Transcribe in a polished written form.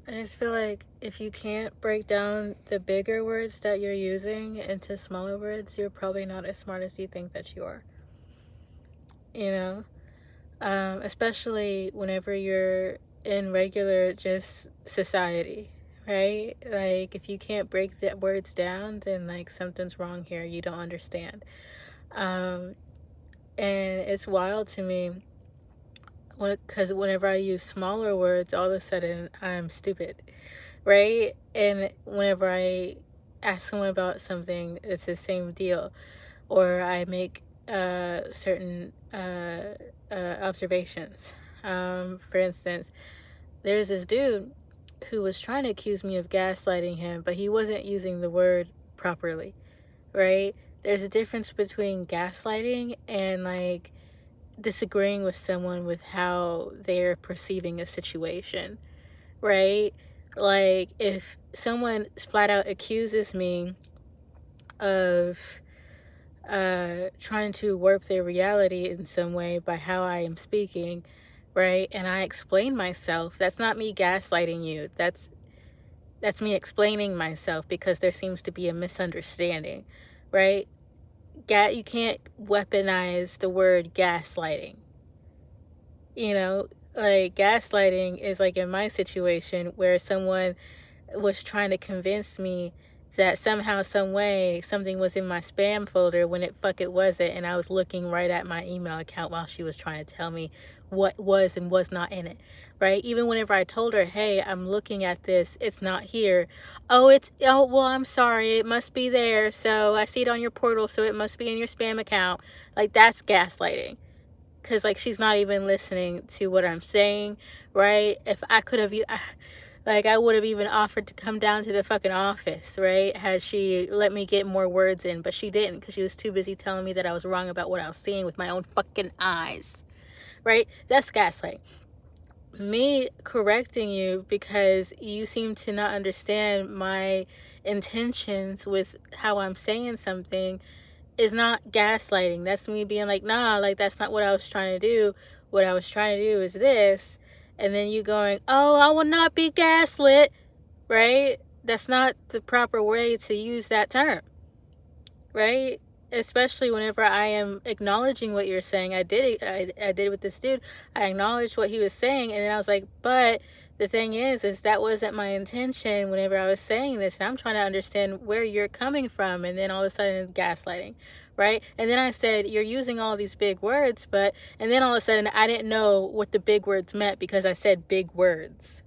I just feel like if you can't break down the bigger words that you're using into smaller words, you're probably not as smart as you think that you are. You know? Especially whenever you're in regular just society, right? Like, if you can't break the words down, then like something's wrong here. You don't understand. Um, and it's wild to me because whenever I use smaller words, all of a sudden I'm stupid, right? And whenever I ask someone about something, it's the same deal. Or I make certain observations. For instance, there's this dude who was trying to accuse me of gaslighting him, but he wasn't using the word properly, right? There's a difference between gaslighting and like disagreeing with someone with how they're perceiving a situation, right? Like if someone flat out accuses me of trying to warp their reality in some way by how I am speaking, right? And I explain myself. That's not me gaslighting you. That's me explaining myself because there seems to be a misunderstanding, right? You can't weaponize the word gaslighting. You know, like gaslighting is like in my situation where someone was trying to convince me that somehow, some way, something was in my spam folder when it wasn't, and I was looking right at my email account while she was trying to tell me what was and was not in it, right? Even whenever I told her, hey, I'm looking at this, it's not here. Oh, well, I'm sorry, it must be there, so I see it on your portal, so it must be in your spam account. Like, that's gaslighting. Because, like, she's not even listening to what I'm saying, right? If I could have, like, I would have even offered to come down to the fucking office, right? Had she let me get more words in, but she didn't because she was too busy telling me that I was wrong about what I was seeing with my own fucking eyes, right? That's gaslighting. Me correcting you because you seem to not understand my intentions with how I'm saying something is not gaslighting. That's me being like, nah, like, that's not what I was trying to do. What I was trying to do is this. And then you going, oh, I will not be gaslit, right? That's not the proper way to use that term, right? Especially whenever I am acknowledging what you're saying. I did it with this dude. I acknowledged what he was saying, and then I was like, but the thing is that wasn't my intention whenever I was saying this, and I'm trying to understand where you're coming from. And then all of a sudden it's gaslighting, right? And then I said, you're using all these big words, and then all of a sudden I didn't know what the big words meant because I said big words,